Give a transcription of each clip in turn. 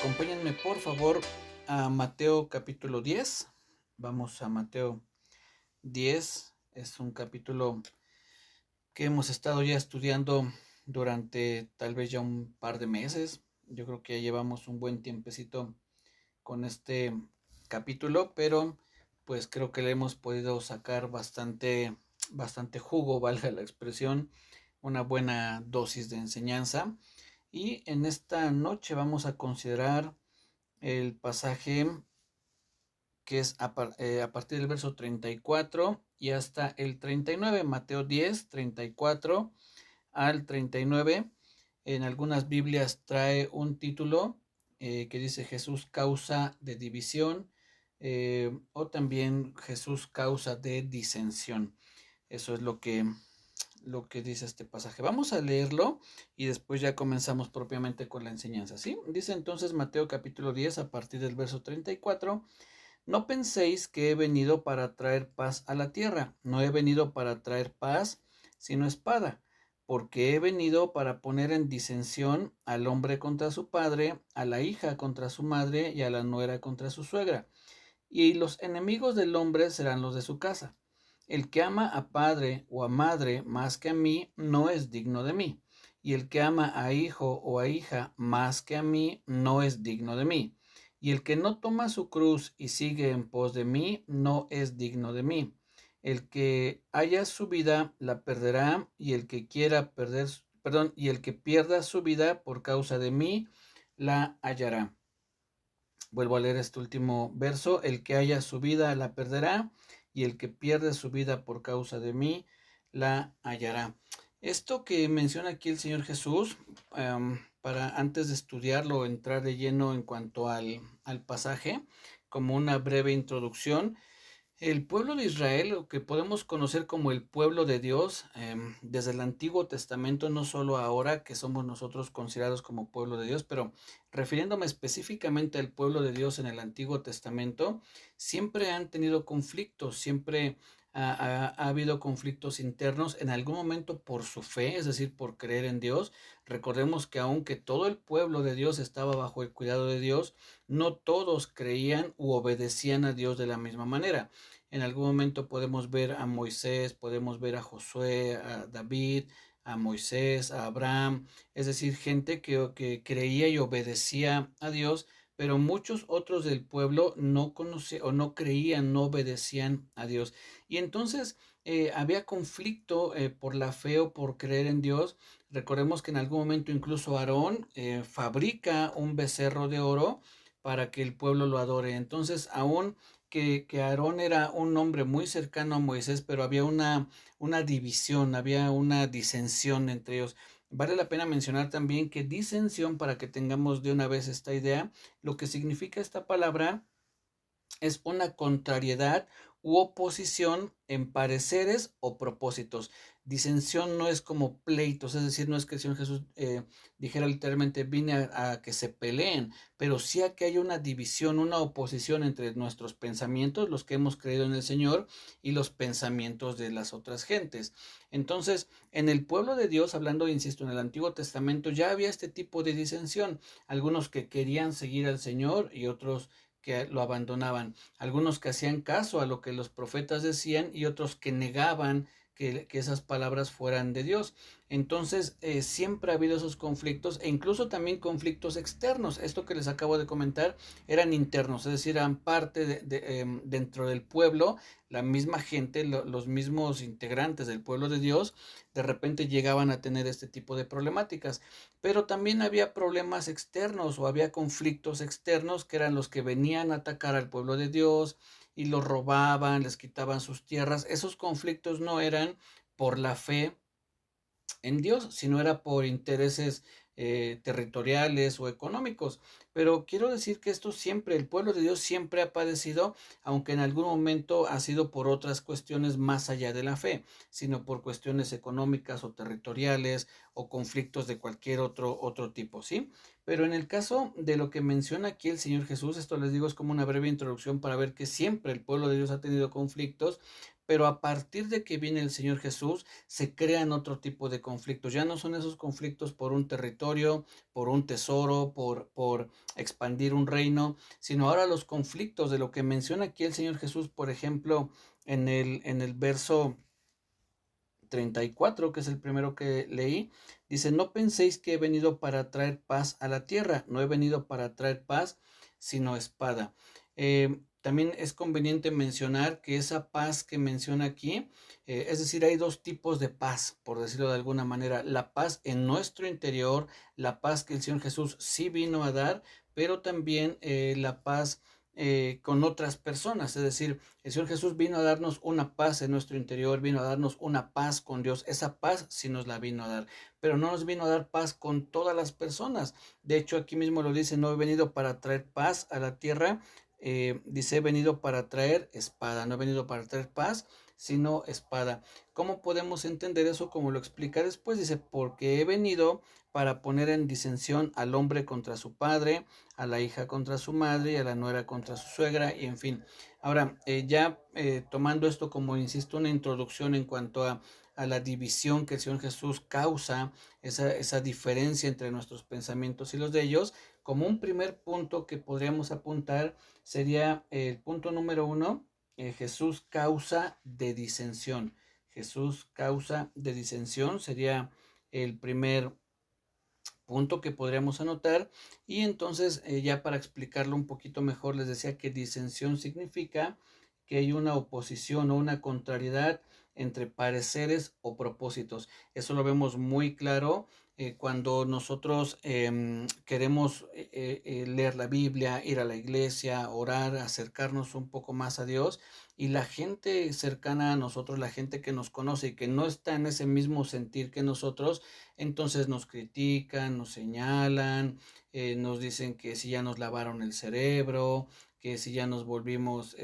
Acompáñenme por favor a Mateo capítulo 10. Vamos a Mateo 10. Es un capítulo que hemos estado ya estudiando durante tal vez ya un par de meses. Yo creo que ya llevamos un buen tiempecito con este capítulo, pero pues creo que le hemos podido sacar bastante jugo, valga la expresión, una buena dosis de enseñanza. Y en esta noche vamos a considerar el pasaje que es a partir del verso 34 y hasta el 39, Mateo 10, 34 al 39. En algunas Biblias trae un título que dice Jesús causa de división o también Jesús causa de disensión. Eso es lo que dice este pasaje. Vamos a leerlo y después ya comenzamos propiamente con la enseñanza, ¿sí? Dice entonces Mateo capítulo 10 a partir del verso 34. No penséis que he venido para traer paz a la tierra. No he venido para traer paz, sino espada, porque he venido para poner en disensión al hombre contra su padre, a la hija contra su madre y a la nuera contra su suegra. Y los enemigos del hombre serán los de su casa. El que ama a padre o a madre más que a mí no es digno de mí. Y el que ama a hijo o a hija más que a mí no es digno de mí. Y el que no toma su cruz y sigue en pos de mí no es digno de mí. El que haya su vida la perderá, y el que quiera perder, perdón, y el que pierda su vida por causa de mí la hallará. Vuelvo a leer este último verso. El que haya su vida la perderá, y el que pierde su vida por causa de mí la hallará. Esto que menciona aquí el Señor Jesús, para antes de estudiarlo, entrar de lleno en cuanto al pasaje, como una breve introducción. El pueblo de Israel, lo que podemos conocer como el pueblo de Dios, desde el Antiguo Testamento, no solo ahora que somos nosotros considerados como pueblo de Dios, pero refiriéndome específicamente al pueblo de Dios en el Antiguo Testamento, siempre han tenido conflictos, siempre ha habido conflictos internos, en algún momento por su fe, es decir, por creer en Dios. Recordemos que aunque todo el pueblo de Dios estaba bajo el cuidado de Dios, no todos creían u obedecían a Dios de la misma manera. En algún momento podemos ver a Moisés, podemos ver a Josué, a David, a Moisés, a Abraham, es decir, gente que creía y obedecía a Dios, pero muchos otros del pueblo no conocían o no creían, no obedecían a Dios. Y entonces había conflicto por la fe o por creer en Dios. Recordemos que en algún momento incluso Aarón fabrica un becerro de oro para que el pueblo lo adore. Entonces, aún que Aarón era un hombre muy cercano a Moisés, pero había una división, había una disensión entre ellos. Vale la pena mencionar también que disensión, para que tengamos de una vez esta idea, lo que significa esta palabra es una contrariedad u oposición en pareceres o propósitos. Disensión no es como pleitos, es decir, no es que el Señor Jesús dijera literalmente vine a que se peleen, pero sí a que haya una división, una oposición entre nuestros pensamientos, los que hemos creído en el Señor, y los pensamientos de las otras gentes. Entonces, en el pueblo de Dios, hablando, insisto, en el Antiguo Testamento, ya había este tipo de disensión. Algunos que querían seguir al Señor y otros que lo abandonaban, algunos que hacían caso a lo que los profetas decían y otros que negaban que esas palabras fueran de Dios. Entonces, siempre ha habido esos conflictos, e incluso también conflictos externos. Esto que les acabo de comentar eran internos, es decir, eran parte dentro del pueblo, la misma gente, los mismos integrantes del pueblo de Dios, de repente llegaban a tener este tipo de problemáticas. Pero también había problemas externos o había conflictos externos que eran los que venían a atacar al pueblo de Dios y los robaban, les quitaban sus tierras. Esos conflictos no eran por la fe en Dios, sino era por intereses territoriales o económicos. Pero quiero decir que esto siempre, el pueblo de Dios siempre ha padecido, aunque en algún momento ha sido por otras cuestiones más allá de la fe, sino por cuestiones económicas o territoriales o conflictos de cualquier otro tipo, ¿sí? Pero en el caso de lo que menciona aquí el Señor Jesús, esto les digo es como una breve introducción para ver que siempre el pueblo de Dios ha tenido conflictos, pero a partir de que viene el Señor Jesús, se crean otro tipo de conflictos. Ya no son esos conflictos por un territorio, por un tesoro, por expandir un reino, sino ahora los conflictos de lo que menciona aquí el Señor Jesús, por ejemplo, en el verso 34, que es el primero que leí, dice, no penséis que he venido para traer paz a la tierra, no he venido para traer paz, sino espada. También es conveniente mencionar que esa paz que menciona aquí, es decir, hay dos tipos de paz, por decirlo de alguna manera, la paz en nuestro interior, la paz que el Señor Jesús sí vino a dar, pero también la paz con otras personas, es decir, el Señor Jesús vino a darnos una paz en nuestro interior, vino a darnos una paz con Dios. Esa paz sí nos la vino a dar, pero no nos vino a dar paz con todas las personas. De hecho, aquí mismo lo dice, no he venido para traer paz a la tierra, dice, he venido para traer espada, no he venido para traer paz, sino espada. ¿Cómo podemos entender eso? Como lo explica después, dice, porque he venido para poner en disensión al hombre contra su padre, a la hija contra su madre y a la nuera contra su suegra, y en fin. Ahora, ya tomando esto como, insisto, una introducción en cuanto a la división que el Señor Jesús causa, esa diferencia entre nuestros pensamientos y los de ellos, como un primer punto que podríamos apuntar sería el punto número 1, Jesús causa de disensión. Jesús causa de disensión sería el primer punto que podríamos anotar. Y entonces ya para explicarlo un poquito mejor, les decía que disensión significa que hay una oposición o una contrariedad entre pareceres o propósitos. Eso lo vemos muy claro cuando nosotros queremos leer la Biblia, ir a la iglesia, orar, acercarnos un poco más a Dios, y la gente cercana a nosotros, la gente que nos conoce y que no está en ese mismo sentir que nosotros, entonces nos critican, nos señalan, nos dicen que si ya nos lavaron el cerebro, que si ya nos volvimos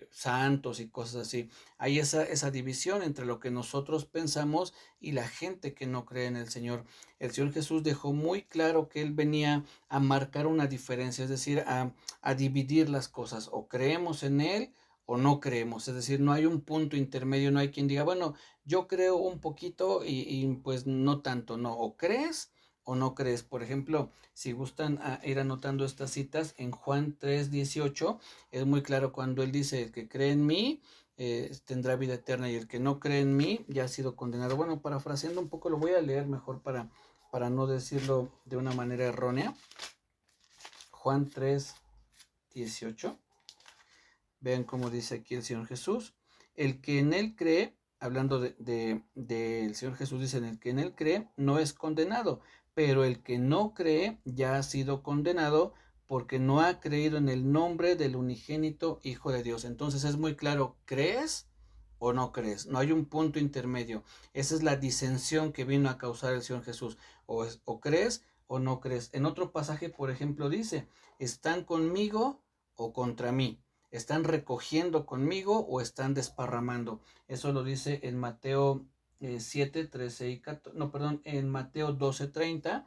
santos y cosas así. Hay esa división entre lo que nosotros pensamos y la gente que no cree en el Señor. El Señor Jesús dejó muy claro que Él venía a marcar una diferencia, es decir, a dividir las cosas. O creemos en Él o no creemos. Es decir, no hay un punto intermedio, no hay quien diga, bueno, yo creo un poquito y pues no tanto, no, o crees o no crees. Por ejemplo, si gustan ir anotando estas citas, en Juan 3:18 es muy claro cuando él dice, el que cree en mí tendrá vida eterna y el que no cree en mí ya ha sido condenado. Bueno, parafraseando un poco, lo voy a leer mejor para no decirlo de una manera errónea. Juan 3:18. Vean cómo dice aquí el Señor Jesús. El que en él cree, hablando del Señor Jesús, dice, en el que en él cree no es condenado, pero el que no cree ya ha sido condenado porque no ha creído en el nombre del unigénito Hijo de Dios. Entonces es muy claro, ¿crees o no crees? No hay un punto intermedio. Esa es la disensión que vino a causar el Señor Jesús. O crees o no crees. En otro pasaje, por ejemplo, dice, ¿están conmigo o contra mí? ¿Están recogiendo conmigo o están desparramando? Eso lo dice en Mateo 7, 13 y 14, no, perdón, en Mateo 12:30,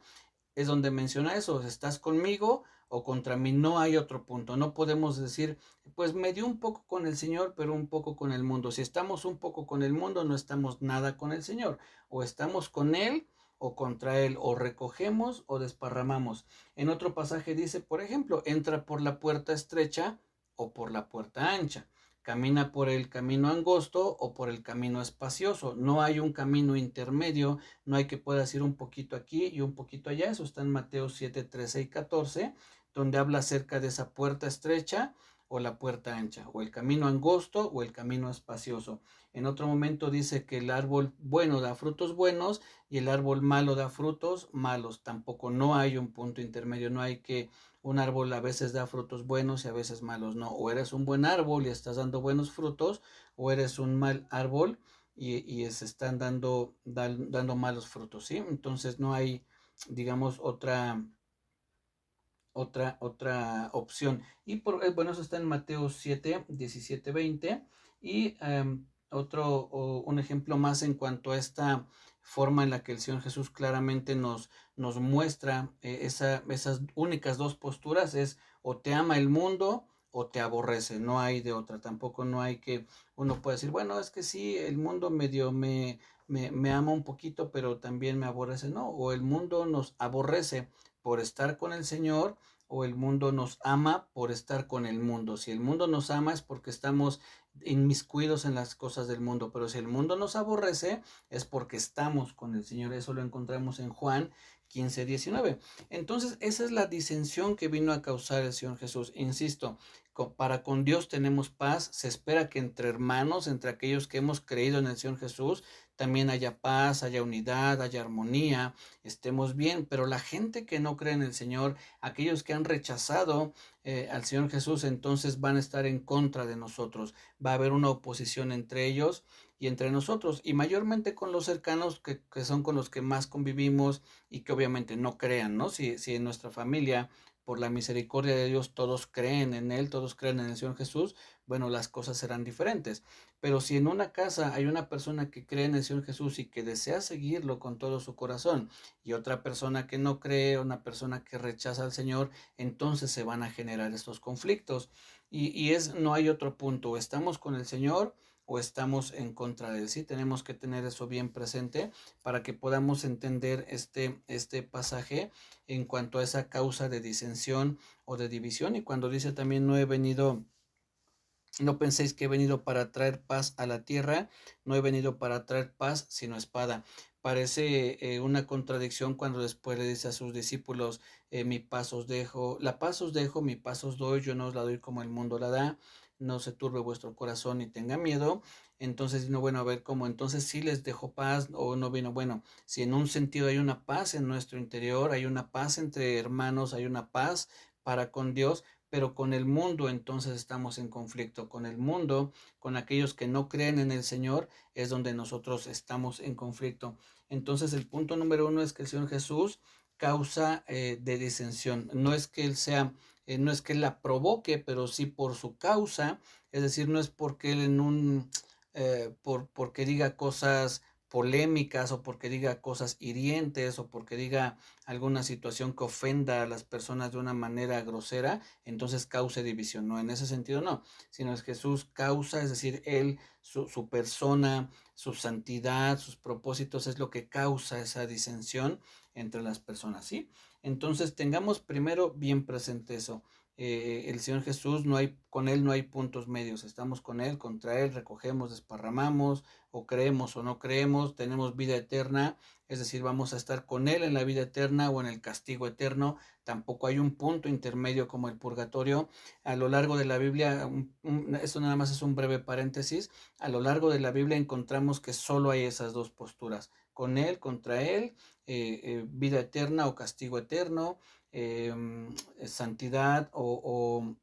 es donde menciona eso, ¿estás conmigo o contra mí? No hay otro punto, no podemos decir, pues me dio un poco con el Señor, pero un poco con el mundo. Si estamos un poco con el mundo, no estamos nada con el Señor, o estamos con Él o contra Él, o recogemos o desparramamos. En otro pasaje dice, por ejemplo, entra por la puerta estrecha o por la puerta ancha. Camina por el camino angosto o por el camino espacioso. No hay un camino intermedio, no hay que puedas ir un poquito aquí y un poquito allá. Eso está en Mateo 7, 13 y 14, donde habla acerca de esa puerta estrecha o la puerta ancha, o el camino angosto o el camino espacioso. En otro momento dice que el árbol bueno da frutos buenos y el árbol malo da frutos malos. Tampoco no hay un punto intermedio, no hay que un árbol a veces da frutos buenos y a veces malos, no. O eres un buen árbol y estás dando buenos frutos, o eres un mal árbol y se están dando malos frutos, ¿sí? Entonces no hay, digamos, otra opción. Y bueno, eso está en Mateo 7, 17, 20. Y un ejemplo más en cuanto a esta forma en la que el Señor Jesús claramente nos muestra esas únicas dos posturas es o te ama el mundo o te aborrece, no hay de otra. Tampoco no hay que uno puede decir, bueno, es que sí, el mundo medio me ama un poquito, pero también me aborrece. No, o el mundo nos aborrece por estar con el Señor, o el mundo nos ama por estar con el mundo. Si el mundo nos ama es porque estamos inmiscuidos en las cosas del mundo, pero si el mundo nos aborrece es porque estamos con el Señor. Eso lo encontramos en Juan 15:19. Entonces, esa es la disensión que vino a causar el Señor Jesús. Insisto, para con Dios tenemos paz. Se espera que entre hermanos, entre aquellos que hemos creído en el Señor Jesús, también haya paz, haya unidad, haya armonía, estemos bien. Pero la gente que no cree en el Señor, aquellos que han rechazado al Señor Jesús, entonces van a estar en contra de nosotros. Va a haber una oposición entre ellos y entre nosotros, y mayormente con los cercanos que son con los que más convivimos y que obviamente no crean, ¿no? Si en nuestra familia, por la misericordia de Dios, todos creen en Él, todos creen en el Señor Jesús, bueno, las cosas serán diferentes. Pero si en una casa hay una persona que cree en el Señor Jesús y que desea seguirlo con todo su corazón, y otra persona que no cree, una persona que rechaza al Señor, entonces se van a generar estos conflictos. No hay otro punto, estamos con el Señor o estamos en contra de él. Sí, tenemos que tener eso bien presente para que podamos entender este pasaje en cuanto a esa causa de disensión o de división. Y cuando dice también no penséis que he venido para traer paz a la tierra, no he venido para traer paz, sino espada. Parece una contradicción cuando después le dice a sus discípulos, mi paz os dejo, la paz os dejo, mi paz os doy, yo no os la doy como el mundo la da, no se turbe vuestro corazón ni tenga miedo. Entonces, no, bueno, a ver cómo, entonces sí les dejo paz o no vino, bueno, si en un sentido hay una paz en nuestro interior, hay una paz entre hermanos, hay una paz para con Dios, pero con el mundo entonces estamos en conflicto. Con el mundo, con aquellos que no creen en el Señor, es donde nosotros estamos en conflicto. Entonces el punto número uno es que el Señor Jesús causa de disensión. No es que Él sea, no es que Él la provoque, pero sí por su causa. Es decir, no es porque Él porque diga cosas polémicas o porque diga cosas hirientes o porque diga alguna situación que ofenda a las personas de una manera grosera, entonces cause división. No, en ese sentido no, sino es Jesús causa, es decir, Él, su persona, su santidad, sus propósitos es lo que causa esa disensión entre las personas, ¿sí? Entonces tengamos primero bien presente eso. El Señor Jesús, con Él no hay puntos medios, estamos con Él, contra Él, recogemos, desparramamos, o creemos o no creemos, tenemos vida eterna, es decir, vamos a estar con Él en la vida eterna o en el castigo eterno. Tampoco hay un punto intermedio como el purgatorio. A lo largo de la Biblia, esto nada más es un breve paréntesis, a lo largo de la Biblia encontramos que solo hay esas dos posturas, con Él, contra Él, vida eterna o castigo eterno, eh, santidad o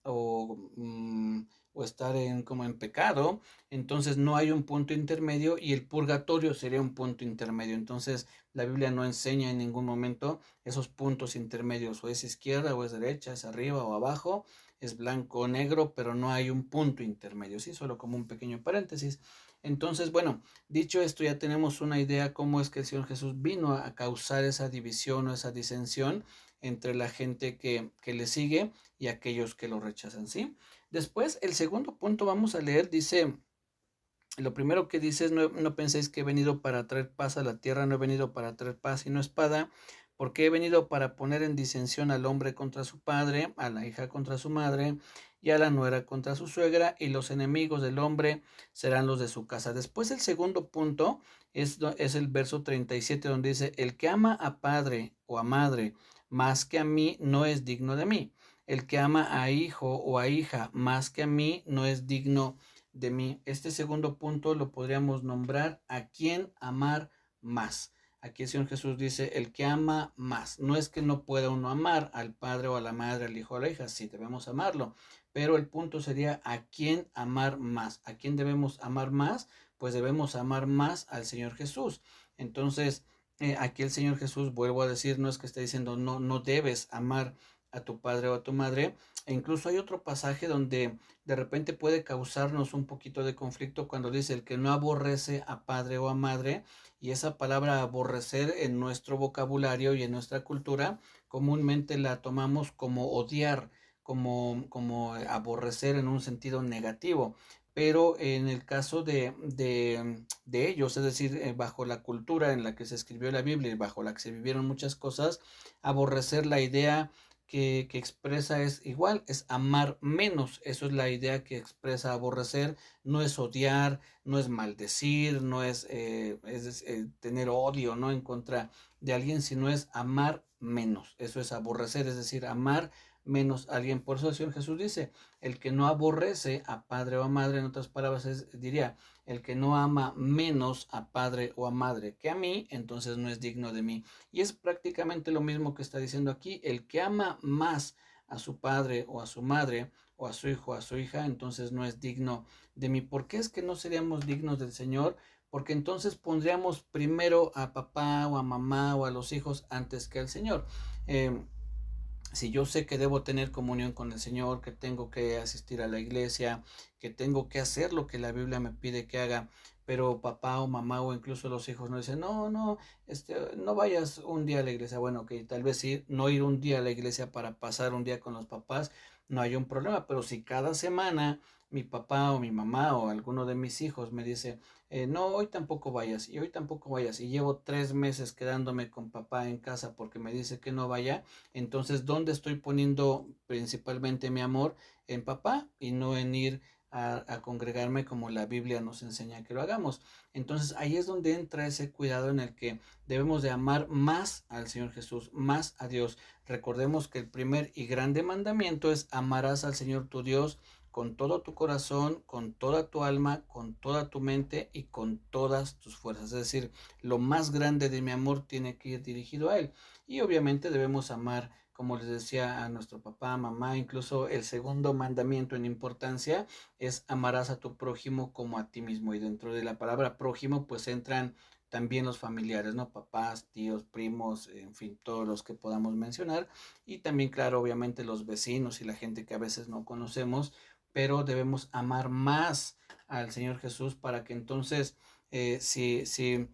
estar como en pecado. Entonces no hay un punto intermedio y el purgatorio sería un punto intermedio. Entonces la Biblia no enseña en ningún momento esos puntos intermedios, o es izquierda o es derecha, es arriba o abajo, es blanco o negro, pero no hay un punto intermedio, sí, solo como un pequeño paréntesis. Entonces, bueno, dicho esto, ya tenemos una idea cómo es que el Señor Jesús vino a causar esa división o esa disensión entre la gente que le sigue y aquellos que lo rechazan, ¿sí? Después, el segundo punto vamos a leer, dice, lo primero que dice es, no penséis que he venido para traer paz a la tierra, no he venido para traer paz sino espada, porque he venido para poner en disensión al hombre contra su padre, a la hija contra su madre, y a la nuera contra su suegra, y los enemigos del hombre serán los de su casa. Después el segundo punto es el verso 37, donde dice, el que ama a padre o a madre más que a mí no es digno de mí. El que ama a hijo o a hija más que a mí no es digno de mí. Este segundo punto lo podríamos nombrar a quién amar más. Aquí el Señor Jesús dice, el que ama más. No es que no pueda uno amar al padre o a la madre, al hijo o a la hija, sí debemos amarlo, pero el punto sería a quién amar más. ¿A quién debemos amar más? Pues debemos amar más al Señor Jesús. Entonces, aquí el Señor Jesús, vuelvo a decir, no es que esté diciendo no debes amar a tu padre o a tu madre. E incluso hay otro pasaje donde de repente puede causarnos un poquito de conflicto cuando dice el que no aborrece a padre o a madre, y esa palabra aborrecer en nuestro vocabulario y en nuestra cultura comúnmente la tomamos como odiar, como aborrecer en un sentido negativo. Pero en el caso de ellos, es decir, bajo la cultura en la que se escribió la Biblia y bajo la que se vivieron muchas cosas, aborrecer la idea que expresa es igual, es amar menos. Eso es la idea que expresa aborrecer. No es odiar, no es maldecir, no es, tener odio, ¿no?, en contra de alguien, sino es amar menos. Eso es aborrecer, es decir, amar menos a alguien. Por eso el Señor Jesús dice, el que no aborrece a padre o a madre, en otras palabras, diría, el que no ama menos a padre o a madre que a mí, entonces no es digno de mí. Y es prácticamente lo mismo que está diciendo aquí, el que ama más a su padre o a su madre o a su hijo o a su hija, entonces no es digno de mí. ¿Por qué es que no seríamos dignos del Señor? Porque entonces pondríamos primero a papá o a mamá o a los hijos antes que al Señor. Eh, si yo sé que debo tener comunión con el Señor, que tengo que asistir a la iglesia, que tengo que hacer lo que la Biblia me pide que haga, pero papá o mamá o incluso los hijos no dicen, no, no, no vayas un día a la iglesia. Bueno, que tal vez sí, no ir un día a la iglesia para pasar un día con los papás, no hay un problema, pero si cada semana mi papá o mi mamá o alguno de mis hijos me dice, no, hoy tampoco vayas y hoy tampoco vayas, y llevo 3 meses quedándome con papá en casa porque me dice que no vaya, entonces, ¿dónde estoy poniendo principalmente mi amor? En papá y no en ir a congregarme como la Biblia nos enseña que lo hagamos. Entonces, ahí es donde entra ese cuidado en el que debemos de amar más al Señor Jesús, más a Dios. Recordemos que el primer y grande mandamiento es amarás al Señor tu Dios con todo tu corazón, con toda tu alma, con toda tu mente y con todas tus fuerzas. Es decir, lo más grande de mi amor tiene que ir dirigido a Él. Y obviamente debemos amar, como les decía, a nuestro papá, mamá. Incluso el segundo mandamiento en importancia es amarás a tu prójimo como a ti mismo. Y dentro de la palabra prójimo pues entran también los familiares, ¿no? Papás, tíos, primos, en fin, todos los que podamos mencionar. Y también, claro, obviamente los vecinos y la gente que a veces no conocemos, pero debemos amar más al Señor Jesús para que entonces, si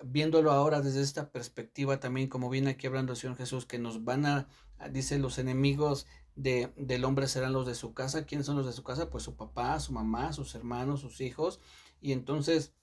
viéndolo ahora desde esta perspectiva también, como viene aquí hablando el Señor Jesús, que nos van dice, los enemigos del hombre serán los de su casa. ¿Quiénes son los de su casa? Pues su papá, su mamá, sus hermanos, sus hijos. Y entonces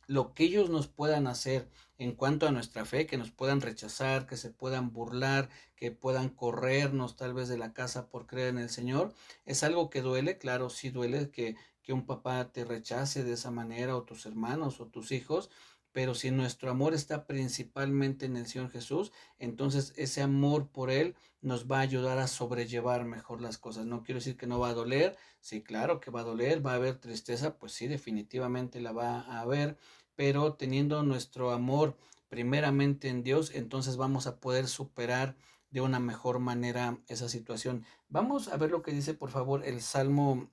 lo que ellos nos puedan hacer en cuanto a nuestra fe, que nos puedan rechazar, que se puedan burlar, que puedan corrernos tal vez de la casa por creer en el Señor, es algo que duele. Claro, sí duele que un papá te rechace de esa manera, o tus hermanos o tus hijos, pero si nuestro amor está principalmente en el Señor Jesús, entonces ese amor por Él nos va a ayudar a sobrellevar mejor las cosas. No quiero decir que no va a doler, sí, claro que va a doler, va a haber tristeza, pues sí, definitivamente la va a haber, pero teniendo nuestro amor primeramente en Dios, entonces vamos a poder superar de una mejor manera esa situación. Vamos a ver lo que dice, por favor, el eh, Salmo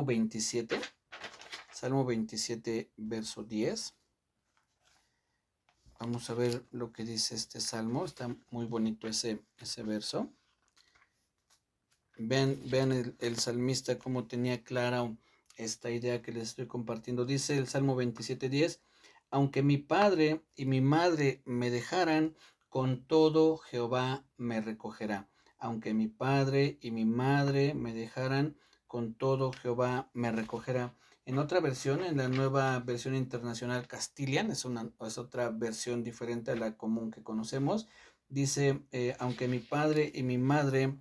27, Salmo 27, verso 10. Vamos a ver lo que dice este salmo. Está muy bonito ese verso. Vean el salmista cómo tenía clara esta idea que les estoy compartiendo. Dice el Salmo 27:10, aunque mi padre y mi madre me dejaran, con todo Jehová me recogerá. Aunque mi padre y mi madre me dejaran, con todo Jehová me recogerá. En otra versión, en la Nueva Versión Internacional Castilian, es otra versión diferente a la común que conocemos, dice, aunque mi padre y mi madre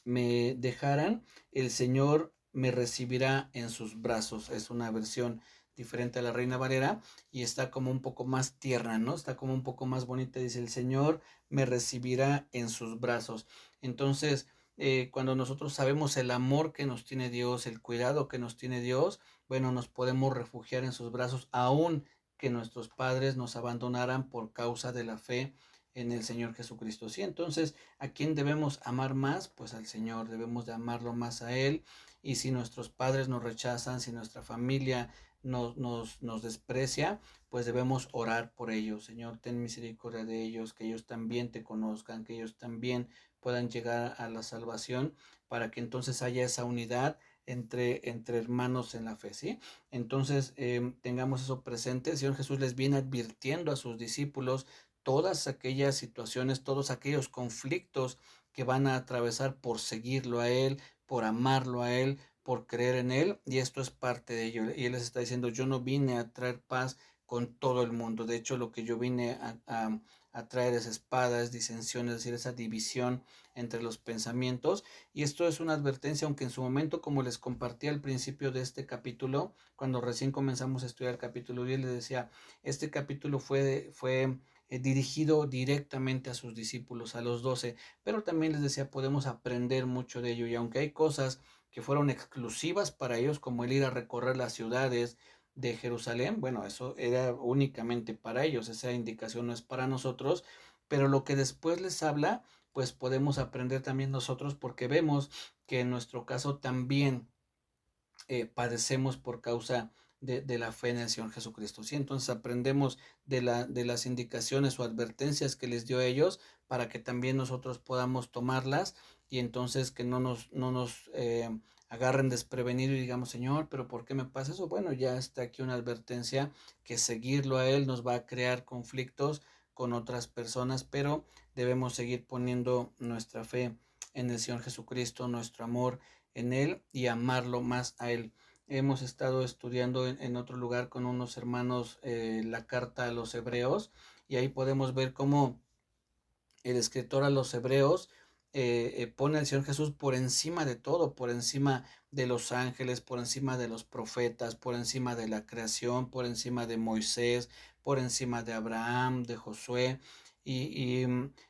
me dejaran, el Señor me recibirá en sus brazos. Es una versión diferente a la Reina Valera y está como un poco más tierna, ¿no? Está como un poco más bonita. Dice, el Señor me recibirá en sus brazos. Entonces, cuando nosotros sabemos el amor que nos tiene Dios, el cuidado que nos tiene Dios, bueno, nos podemos refugiar en sus brazos, aun que nuestros padres nos abandonaran por causa de la fe en el Señor Jesucristo. Sí, entonces, ¿a quién debemos amar más? Pues al Señor, debemos de amarlo más a Él. Y si nuestros padres nos rechazan, si nuestra familia nos desprecia, pues debemos orar por ellos. Señor, ten misericordia de ellos, que ellos también te conozcan, que ellos también puedan llegar a la salvación, para que entonces haya esa unidad entre hermanos en la fe, ¿sí? Entonces, tengamos eso presente. El Señor Jesús les viene advirtiendo a sus discípulos todas aquellas situaciones, todos aquellos conflictos que van a atravesar por seguirlo a Él, por amarlo a Él, por creer en Él, y esto es parte de ello. Y Él les está diciendo, yo no vine a traer paz con todo el mundo. De hecho, lo que yo vine a traer esa espada, es disensión, es decir, esa división entre los pensamientos. Y esto es una advertencia, aunque en su momento, como les compartí al principio de este capítulo, cuando recién comenzamos a estudiar el capítulo 10, les decía, este capítulo fue dirigido directamente a sus discípulos, a los 12, pero también les decía, podemos aprender mucho de ello, y aunque hay cosas que fueron exclusivas para ellos, como el ir a recorrer las ciudades de Jerusalén, bueno, eso era únicamente para ellos, esa indicación no es para nosotros, pero lo que después les habla, pues podemos aprender también nosotros, porque vemos que en nuestro caso también padecemos por causa de la fe en el Señor Jesucristo. ¿Sí? Entonces aprendemos de las indicaciones o advertencias que les dio a ellos para que también nosotros podamos tomarlas, y entonces que no nos agarren desprevenido y digamos, Señor, pero ¿por qué me pasa eso? Bueno, ya está aquí una advertencia, que seguirlo a Él nos va a crear conflictos con otras personas, pero debemos seguir poniendo nuestra fe en el Señor Jesucristo, nuestro amor en Él y amarlo más a Él. Hemos estado estudiando en otro lugar con unos hermanos la carta a los hebreos, y ahí podemos ver cómo el escritor a los hebreos pone al Señor Jesús por encima de todo, por encima de los ángeles, por encima de los profetas, por encima de la creación, por encima de Moisés, por encima de Abraham, de Josué. Y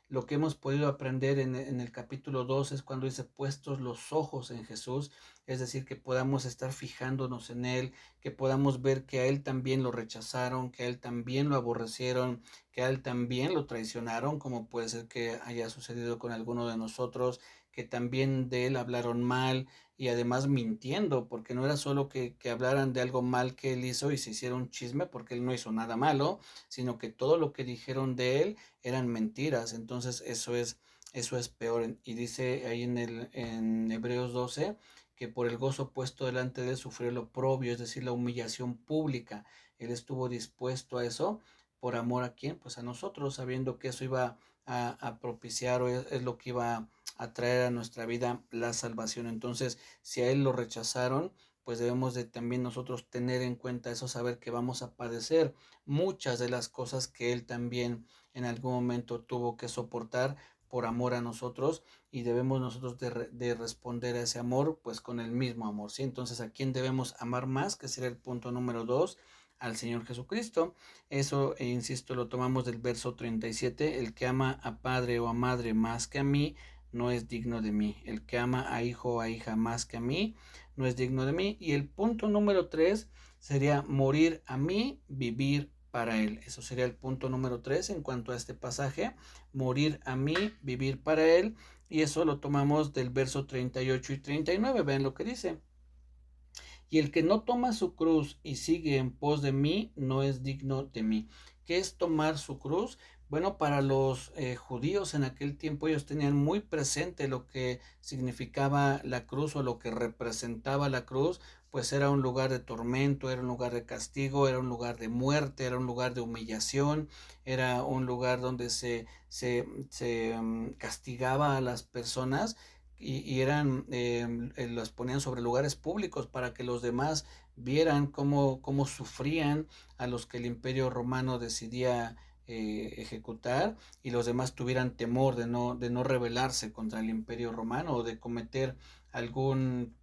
lo que hemos podido aprender en el capítulo 2 es cuando dice puestos los ojos en Jesús, es decir, que podamos estar fijándonos en Él, que podamos ver que a Él también lo rechazaron, que a Él también lo aborrecieron, que a Él también lo traicionaron, como puede ser que haya sucedido con alguno de nosotros, que también de Él hablaron mal, y además mintiendo, porque no era solo que hablaran de algo mal que Él hizo y se hiciera un chisme, porque Él no hizo nada malo, sino que todo lo que dijeron de Él eran mentiras. Entonces eso es peor. Y dice ahí en Hebreos 12 que por el gozo puesto delante de Él sufrió el oprobio, es decir, la humillación pública. Él estuvo dispuesto a eso. ¿Por amor a quién? Pues a nosotros, sabiendo que eso iba a propiciar, o es lo que iba a traer a nuestra vida la salvación. Entonces, si a Él lo rechazaron, pues debemos de también nosotros tener en cuenta eso, saber que vamos a padecer muchas de las cosas que Él también en algún momento tuvo que soportar por amor a nosotros, y debemos nosotros de responder a ese amor pues con el mismo amor, ¿sí? Entonces, ¿a quién debemos amar más? Que sería el punto número 2, al Señor Jesucristo. Eso, insisto, lo tomamos del verso 37, el que ama a padre o a madre más que a mí, no es digno de mí. El que ama a hijo o a hija más que a mí, no es digno de mí. Y el punto número 3 sería morir a mí, vivir para Él. Eso sería el punto número 3 en cuanto a este pasaje, morir a mí, vivir para Él. Y eso lo tomamos del verso 38 y 39. Vean lo que dice. Y el que no toma su cruz y sigue en pos de mí, no es digno de mí. ¿Qué es tomar su cruz? Bueno, para los judíos en aquel tiempo, ellos tenían muy presente lo que significaba la cruz, o lo que representaba la cruz, pues era un lugar de tormento, era un lugar de castigo, era un lugar de muerte, era un lugar de humillación, era un lugar donde se castigaba a las personas, y eran, los ponían sobre lugares públicos para que los demás vieran cómo sufrían a los que el imperio romano decidía ejecutar, y los demás tuvieran temor de no rebelarse contra el imperio romano, o de cometer algún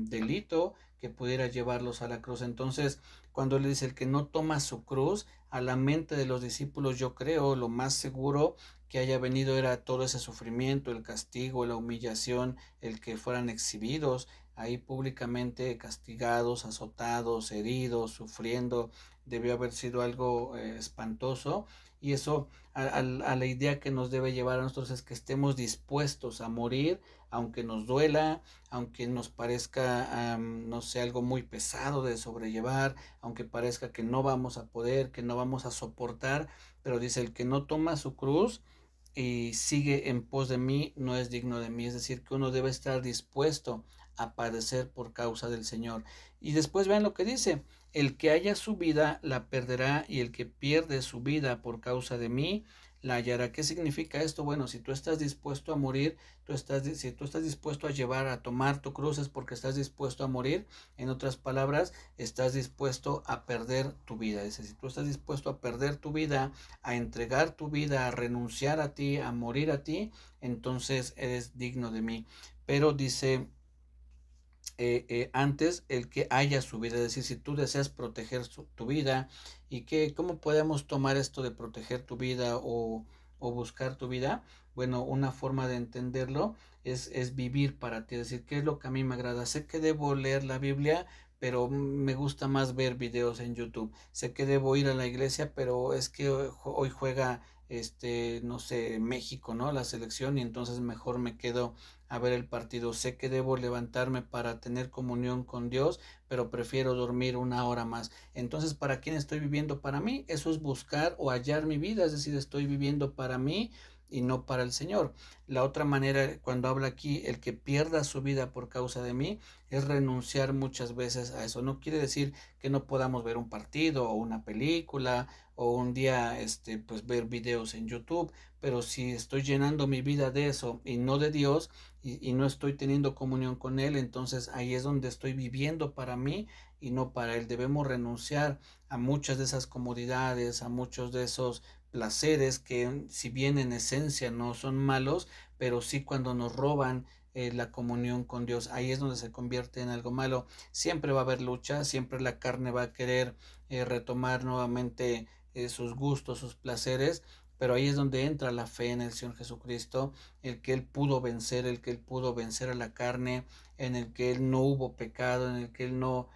delito que pudiera llevarlos a la cruz. Entonces, cuando le dice el que no toma su cruz, a la mente de los discípulos, yo creo, lo más seguro que haya venido era todo ese sufrimiento, el castigo, la humillación, el que fueran exhibidos ahí públicamente, castigados, azotados, heridos, sufriendo. Debió haber sido algo espantoso, y eso a la idea que nos debe llevar a nosotros es que estemos dispuestos a morir, aunque nos duela, aunque nos parezca, no sé, algo muy pesado de sobrellevar, aunque parezca que no vamos a poder, que no vamos a soportar, pero dice, el que no toma su cruz y sigue en pos de mí, no es digno de mí. Es decir, que uno debe estar dispuesto a padecer por causa del Señor. Y después vean lo que dice, el que haya su vida la perderá, y el que pierde su vida por causa de mí la hallará. ¿Qué significa esto? Bueno, si tú estás dispuesto a morir, si tú estás dispuesto a tomar tu cruz, es porque estás dispuesto a morir. En otras palabras, estás dispuesto a perder tu vida. Es decir, si tú estás dispuesto a perder tu vida, a entregar tu vida, a renunciar a ti, a morir a ti, entonces eres digno de mí. Pero dice antes el que haya su vida, es decir, si tú deseas proteger tu vida, y que cómo podemos tomar esto de proteger tu vida o buscar tu vida. Bueno, una forma de entenderlo es vivir para ti, es decir, qué es lo que a mí me agrada. Sé que debo leer la Biblia, pero me gusta más ver videos en YouTube. Sé que debo ir a la iglesia, pero es que hoy juega no sé, México, ¿no? La selección, y entonces mejor me quedo a ver el partido. Sé que debo levantarme para tener comunión con Dios, pero prefiero dormir una hora más. Entonces, ¿para quién estoy viviendo? Para mí. Eso es buscar o hallar mi vida, es decir, estoy viviendo para mí y no para el Señor. La otra manera, cuando habla aquí, el que pierda su vida por causa de mí, es renunciar muchas veces a eso. No quiere decir que no podamos ver un partido o una película o un día pues ver videos en YouTube, pero si estoy llenando mi vida de eso y no de Dios, y no estoy teniendo comunión con Él, entonces ahí es donde estoy viviendo para mí y no para Él. Debemos renunciar a muchas de esas comodidades, a muchos de esos placeres que, si bien en esencia no son malos, pero sí cuando nos roban la comunión con Dios, ahí es donde se convierte en algo malo. Siempre va a haber lucha, siempre la carne va a querer retomar nuevamente sus gustos, sus placeres, pero ahí es donde entra la fe en el Señor Jesucristo, el que Él pudo vencer, el que Él pudo vencer a la carne, en el que Él no hubo pecado, en el que Él no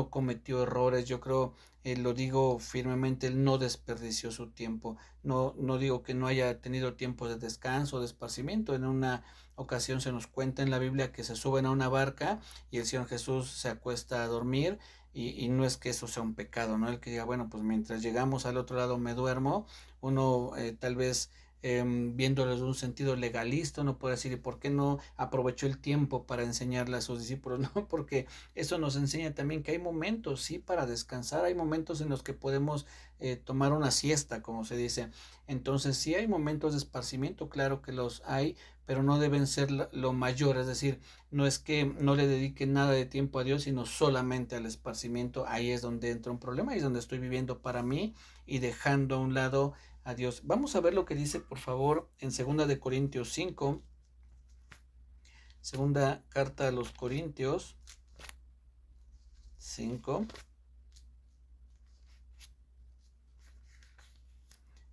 cometió errores. Yo creo, lo digo firmemente, Él no desperdició su tiempo. No digo que no haya tenido tiempo de descanso, de esparcimiento. En una ocasión se nos cuenta en la Biblia que se suben a una barca y el Señor Jesús se acuesta a dormir. Y no es que eso sea un pecado, ¿no? El que diga, bueno, pues mientras llegamos al otro lado me duermo. Uno tal vez viéndolo desde un sentido legalista, uno puede decir, ¿y por qué no aprovechó el tiempo para enseñarle a sus discípulos? No, porque eso nos enseña también que hay momentos, sí, para descansar, hay momentos en los que podemos tomar una siesta, como se dice. Entonces, sí hay momentos de esparcimiento, claro que los hay, pero no deben ser lo mayor, es decir, no es que no le dedique nada de tiempo a Dios, sino solamente al esparcimiento. Ahí es donde entra un problema, ahí es donde estoy viviendo para mí y dejando a un lado a Dios. Vamos a ver lo que dice, por favor, en 2 Corintios 5, segunda carta a los Corintios 5,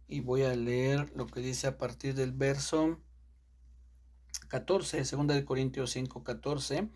y voy a leer lo que dice a partir del verso 14, 2 Corintios 5:14.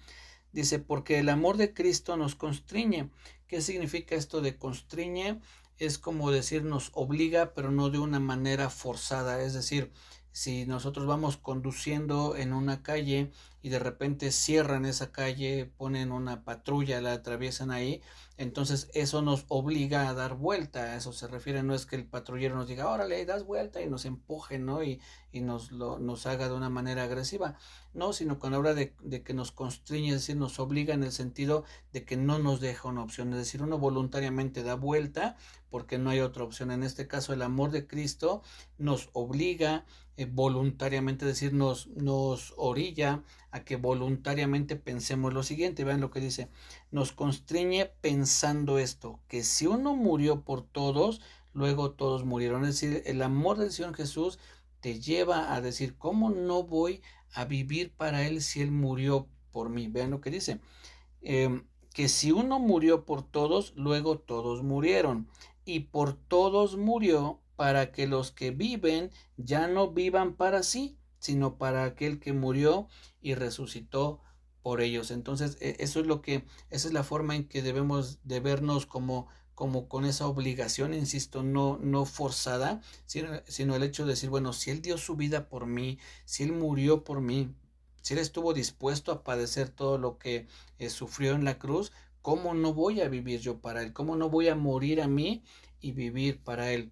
Dice, porque el amor de Cristo nos constriñe. ¿Qué significa esto de constriñe? Es como decir nos obliga, pero no de una manera forzada. Es decir, si nosotros vamos conduciendo en una calle y de repente cierran esa calle, ponen una patrulla, la atraviesan ahí, entonces eso nos obliga a dar vuelta. A eso se refiere, no es que el patrullero nos diga, órale, das vuelta y nos empuje, ¿no? Y nos haga de una manera agresiva. No, sino cuando habla de que nos constriñe, es decir, nos obliga en el sentido de que no nos deja una opción, es decir, uno voluntariamente da vuelta porque no hay otra opción. En este caso, el amor de Cristo nos obliga voluntariamente, es decir, nos orilla a que voluntariamente pensemos lo siguiente. Vean lo que dice, nos constriñe pensando esto, que si uno murió por todos, luego todos murieron. Es decir, el amor del Señor Jesús te lleva a decir, ¿cómo no voy a vivir para Él si Él murió por mí? Vean lo que dice, que si uno murió por todos, luego todos murieron, y por todos murió para que los que viven ya no vivan para sí, sino para aquel que murió y resucitó por ellos. Entonces, eso es esa es la forma en que debemos de vernos como con esa obligación, insisto, no forzada, sino el hecho de decir, bueno, si Él dio su vida por mí, si Él murió por mí, si Él estuvo dispuesto a padecer todo lo que sufrió en la cruz, ¿cómo no voy a vivir yo para Él? ¿Cómo no voy a morir a mí y vivir para Él?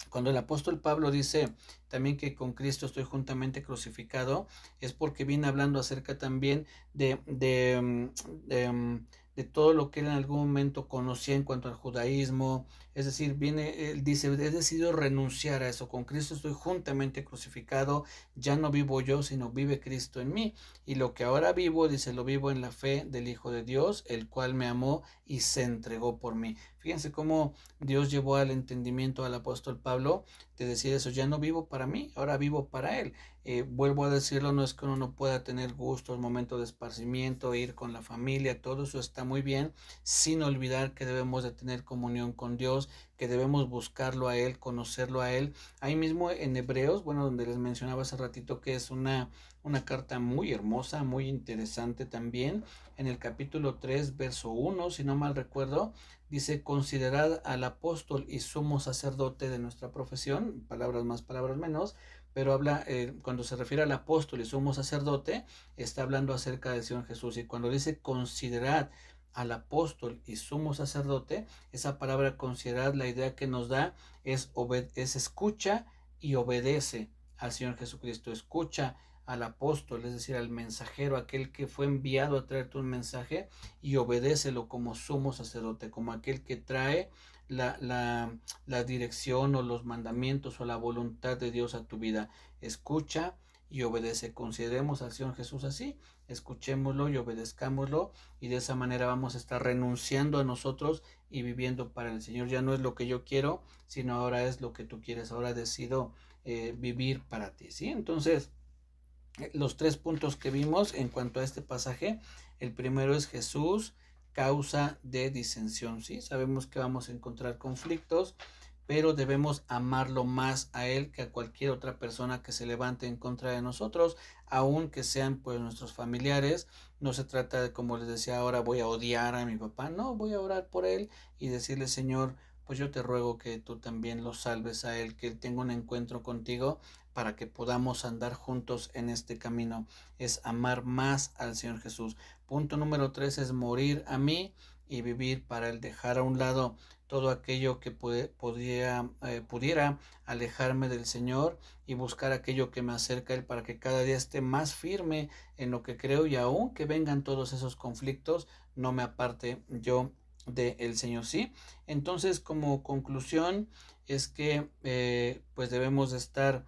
Cuando el apóstol Pablo dice también que con Cristo estoy juntamente crucificado, es porque viene hablando acerca también de de todo lo que él en algún momento conocía en cuanto al judaísmo. Es decir, él dice, he decidido renunciar a eso, con Cristo estoy juntamente crucificado, ya no vivo yo, sino vive Cristo en mí, y lo que ahora vivo, dice, lo vivo en la fe del Hijo de Dios, el cual me amó y se entregó por mí. Fíjense cómo Dios llevó al entendimiento al apóstol Pablo de decir eso, ya no vivo para mí, ahora vivo para él. Vuelvo a decirlo, no es que uno no pueda tener gustos, momentos de esparcimiento, ir con la familia, todo eso está muy bien, sin olvidar que debemos de tener comunión con Dios, que debemos buscarlo a Él, conocerlo a Él. Ahí mismo en Hebreos, bueno, donde les mencionaba hace ratito que es una carta muy hermosa, muy interesante también, en el capítulo 3, verso 1, si no mal recuerdo, dice, considerad al apóstol y sumo sacerdote de nuestra profesión, palabras más, palabras menos, pero habla, cuando se refiere al apóstol y sumo sacerdote, está hablando acerca del Señor Jesús. Y cuando dice considerad al apóstol y sumo sacerdote, esa palabra considerad, la idea que nos da es escucha y obedece al Señor Jesucristo, escucha al apóstol, es decir, al mensajero, aquel que fue enviado a traerte un mensaje, y obedécelo como sumo sacerdote, como aquel que trae la dirección o los mandamientos o la voluntad de Dios a tu vida. Escucha y obedece. Consideremos al Señor Jesús así, escuchémoslo y obedezcámoslo, y de esa manera vamos a estar renunciando a nosotros y viviendo para el Señor. Ya no es lo que yo quiero, sino ahora es lo que tú quieres. Ahora decido vivir para ti, ¿sí? Entonces, los 3 puntos que vimos en cuanto a este pasaje, el primero es Jesús, causa de disensión, ¿sí? Sabemos que vamos a encontrar conflictos, pero debemos amarlo más a Él que a cualquier otra persona que se levante en contra de nosotros, aun que sean pues nuestros familiares. No se trata de, como les decía, ahora voy a odiar a mi papá, no, voy a orar por él y decirle, Señor, pues yo te ruego que tú también lo salves a él, que él tenga un encuentro contigo para que podamos andar juntos en este camino. Es amar más al Señor Jesús. Punto número 3 es morir a mí y vivir para él, dejar a un lado todo aquello que pudiera alejarme del Señor y buscar aquello que me acerca a Él, para que cada día esté más firme en lo que creo, y aun que vengan todos esos conflictos, no me aparte yo del Señor, ¿sí? Entonces, como conclusión, es que pues debemos de estar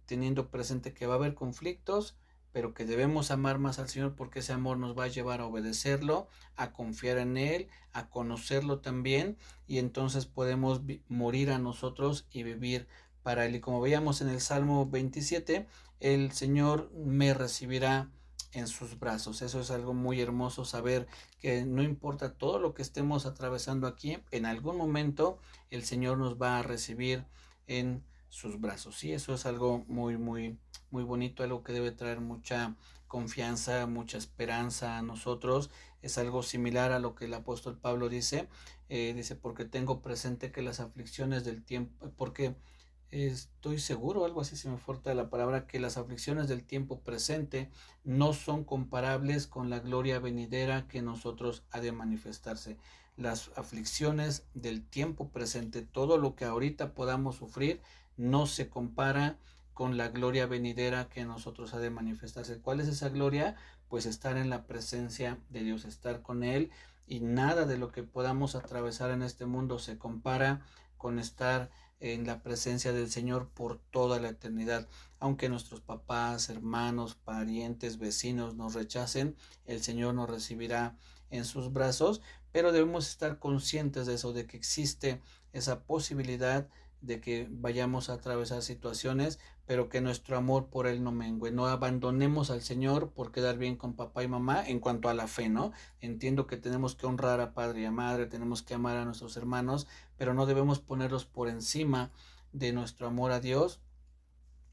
teniendo presente que va a haber conflictos, pero que debemos amar más al Señor, porque ese amor nos va a llevar a obedecerlo, a confiar en Él, a conocerlo también, y entonces podemos morir a nosotros y vivir para Él. Y como veíamos en el Salmo 27, el Señor me recibirá en sus brazos. Eso es algo muy hermoso, saber que no importa todo lo que estemos atravesando aquí, en algún momento el Señor nos va a recibir en sus brazos. Sí, eso es algo muy, muy, muy bonito, algo que debe traer mucha confianza, mucha esperanza a nosotros. Es algo similar a lo que el apóstol Pablo dice, dice, porque tengo presente que las aflicciones del tiempo, porque estoy seguro, algo así se me falta la palabra, que las aflicciones del tiempo presente no son comparables con la gloria venidera que nosotros ha de manifestarse. Las aflicciones del tiempo presente, todo lo que ahorita podamos sufrir, no se compara con la gloria venidera que nosotros ha de manifestarse. ¿Cuál es esa gloria? Pues estar en la presencia de Dios, estar con Él, y nada de lo que podamos atravesar en este mundo se compara con estar en la presencia del Señor por toda la eternidad. Aunque nuestros papás, hermanos, parientes, vecinos nos rechacen, el Señor nos recibirá en sus brazos, pero debemos estar conscientes de eso, de que existe esa posibilidad de que vayamos a atravesar situaciones, pero que nuestro amor por Él no mengue. No abandonemos al Señor por quedar bien con papá y mamá en cuanto a la fe, ¿no? Entiendo que tenemos que honrar a padre y a madre, tenemos que amar a nuestros hermanos, pero no debemos ponerlos por encima de nuestro amor a Dios.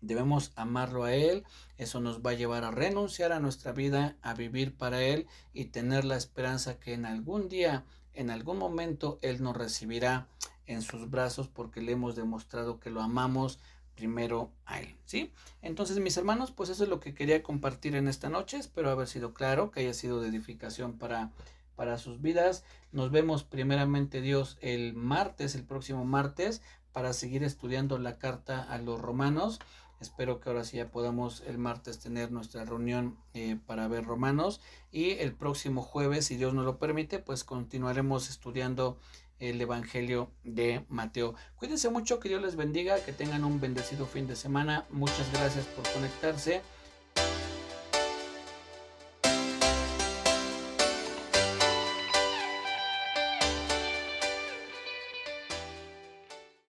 Debemos amarlo a Él. Eso nos va a llevar a renunciar a nuestra vida, a vivir para Él, y tener la esperanza que en algún día, en algún momento, Él nos recibirá en sus brazos, porque le hemos demostrado que lo amamos primero a Él, ¿sí? Entonces, mis hermanos, pues eso es lo que quería compartir en esta noche. Espero haber sido claro, que haya sido de edificación para sus vidas. Nos vemos primeramente Dios el próximo martes, para seguir estudiando la carta a los romanos. Espero que ahora sí ya podamos el martes tener nuestra reunión para ver Romanos, y el próximo jueves, si Dios nos lo permite, pues continuaremos estudiando el Evangelio de Mateo. Cuídense mucho, que Dios les bendiga, que tengan un bendecido fin de semana. Muchas gracias por conectarse